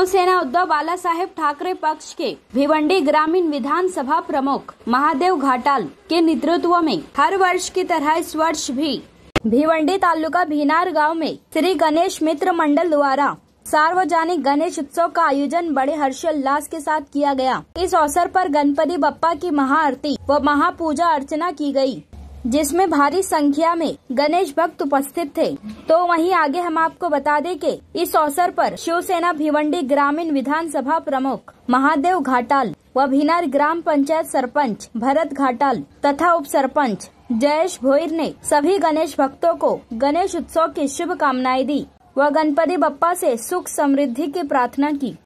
शिवसेना उद्धव बालासाहेब ठाकरे पक्ष के भिवंडी ग्रामीण विधानसभा प्रमुख महादेव घाटाल के नेतृत्व में हर वर्ष की तरह इस वर्ष भी भिवंडी तालुका भीनार गांव में श्री गणेश मित्र मंडल द्वारा सार्वजनिक गणेश उत्सव का आयोजन बड़े हर्षोल्लास के साथ किया गया। इस अवसर पर गणपति बप्पा की महाआरती व महापूजा अर्चना की गई, जिसमें भारी संख्या में गणेश भक्त उपस्थित थे। तो वहीं आगे हम आपको बता दें कि इस अवसर पर शिवसेना भिवंडी ग्रामीण विधानसभा प्रमुख महादेव घाटाल व भीनार ग्राम पंचायत सरपंच भरत घाटाल तथा उप सरपंच जयेश भोईर ने सभी गणेश भक्तों को गणेश उत्सव की शुभकामनाएं दी व गणपति बप्पा से सुख समृद्धि की प्रार्थना की।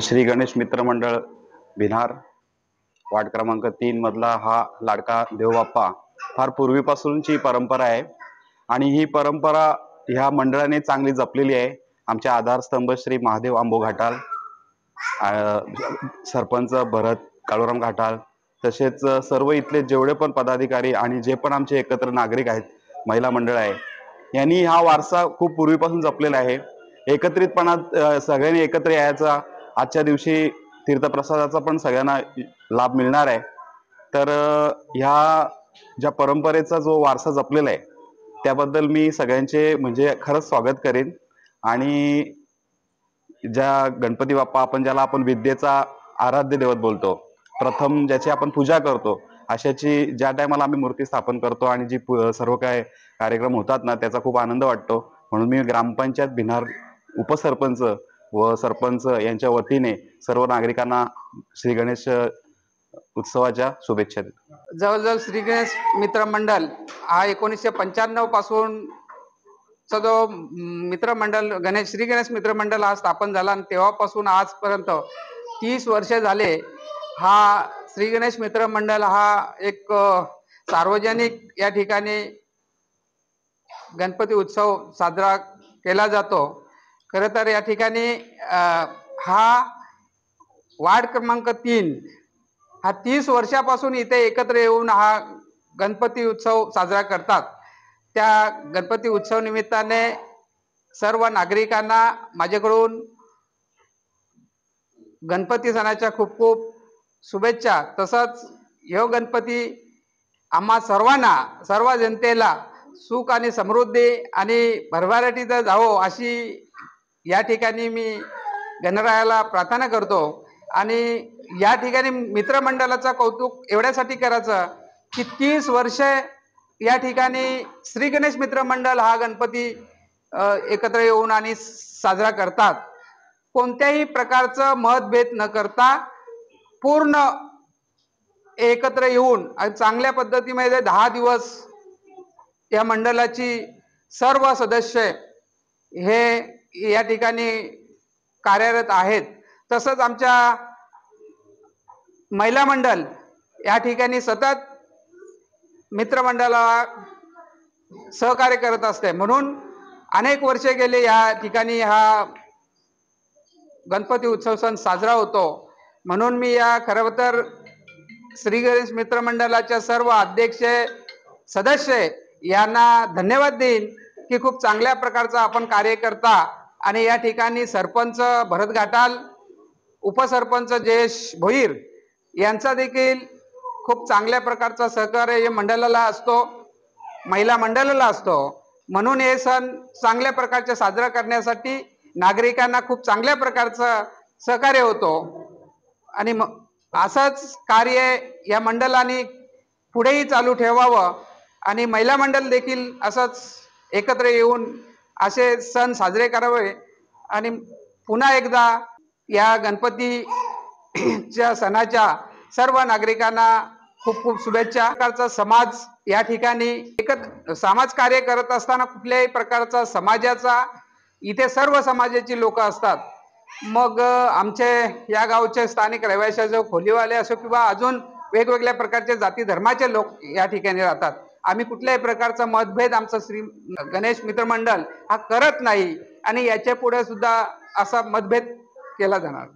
श्री गणेश मित्र मंडळ भिनार वार्ड क्रमांक 3 मधला हा लाडका देवबाप्पा फार पूर्वीपासूनची परंपरा आहे आणि ही परंपरा ह्या मंडळाने चांगली जपलेली आहे। आमचे आधारस्तंभ श्री महादेव आंबो घाटाल, सरपंच भरत काळूराम घाटाल, तसेच सर्व इथले जेवढे पण पदाधिकारी आणि जे पण आमचे एकत्र नागरिक आहेत, महिला मंडळ आहे, यांनी हा वारसा खूप पूर्वीपासून जपलेला आहे। एकत्रितपणात सगळ्यांनी एकत्र यायचा, आजच्या दिवशी तीर्थप्रसादाचा पण सगळ्यांना लाभ मिळणार आहे। तर ह्या ज्या परंपरेचा जो वारसा जपलेला आहे त्याबद्दल मी सगळ्यांचे म्हणजे खरंच स्वागत करेन। आणि ज्या गणपती बाप्पा आपण ज्याला आपण विद्येचा आराध्य दैवत बोलतो, प्रथम ज्याची आपण पूजा करतो, अशाची ज्या टायमाला आम्ही मूर्ती स्थापन करतो आणि जी सर्व काय कार्यक्रम होतात ना, त्याचा खूप आनंद वाटतो। म्हणून मी ग्रामपंचायत भिनार उपसरपंच व सरपंच यांच्या वतीने सर्व नागरिकांना श्री गणेश उत्सवाच्या शुभेच्छा देतो। जवळजवळ श्री गणेश मित्र मंडळ हा 1995 पासून जो मित्र मंडळ श्री गणेश मित्र मंडळ हा स्थापन झाला आणि तेव्हापासून आजपर्यंत 30 वर्ष झाले। हा श्री गणेश मित्र मंडळ हा एक सार्वजनिक या ठिकाणी गणपती उत्सव साजरा केला जातो। खरं तर या ठिकाणी हा वार्ड क्रमांक 3 हा 30 वर्षापासून इथे एकत्र येऊन हा गणपती उत्सव साजरा करतात। त्या गणपती उत्सव निमित्ताने सर्व नागरिकांना माझ्याकडून गणपती सणाच्या खूप खूप शुभेच्छा। तसंच ह्यो गणपती आम्हा सर्वांना, सर्व जनतेला सुख आणि समृद्धी आणि भरभराटीचा जावो अशी या ठिकाणी मी गणरायाला प्रार्थना करतो। आणि या ठिकाणी मित्रमंडळाचं कौतुक एवढ्यासाठी करायचं की 30 वर्ष या ठिकाणी श्री गणेश मित्र मंडळ हा गणपती एकत्र येऊन आणि साजरा करतात। कोणत्याही प्रकारचं मतभेद न करता पूर्ण एकत्र येऊन चांगल्या पद्धतीमध्ये 10 दिवस या मंडळाची सर्व सदस्य हे या ठिकाणी कार्यरत आहेत। तसंच आमच्या महिला मंडळ या ठिकाणी सतत मित्रमंडळाला सहकार्य करत असते। म्हणून अनेक वर्षे गेले या ठिकाणी हा गणपती उत्सव सण साजरा होतो। म्हणून मी या खरं तर श्री गणेश मित्र मंडळाच्या सर्व अध्यक्ष सदस्य यांना धन्यवाद देईन की खूप चांगल्या प्रकारचा आपण कार्य करता। आणि या ठिकाणी सरपंच भरत घाटाल, उपसरपंच जयेश भोईर यांचा देखील खूप चांगल्या प्रकारचा सहकार्य या मंडळाला असतो, महिला मंडळाला असतो। म्हणून हे सण चांगल्या प्रकारचे साजरा करण्यासाठी नागरिकांना खूप चांगल्या प्रकारचं सहकार्य होतो। आणि असंच कार्य या मंडळाने पुढेही चालू ठेवावं आणि महिला मंडळ देखील असंच एकत्र येऊन असे सण साजरे करावे। आणि पुन्हा एकदा या गणपतीच्या सणाच्या सर्व नागरिकांना खूप खूप शुभेच्छा. प्रकारचा समाज या ठिकाणी समाज कार्य करत असताना कुठल्याही प्रकारचा समाजाचा इथे सर्व समाजाची लोक असतात. मग आमचे या गावचे स्थानिक रहिवाशाचे खोलीवाले असो किंवा अजून वेगवेगळ्या प्रकारचे जाती धर्माचे लोक या ठिकाणी राहतात. आम्ही कुठल्याही प्रकारचा मतभेद आमचा श्री गणेश मित्रमंडळ हा करत नाही आणि याच्या पुढे सुद्धा असा मतभेद केला जाणार.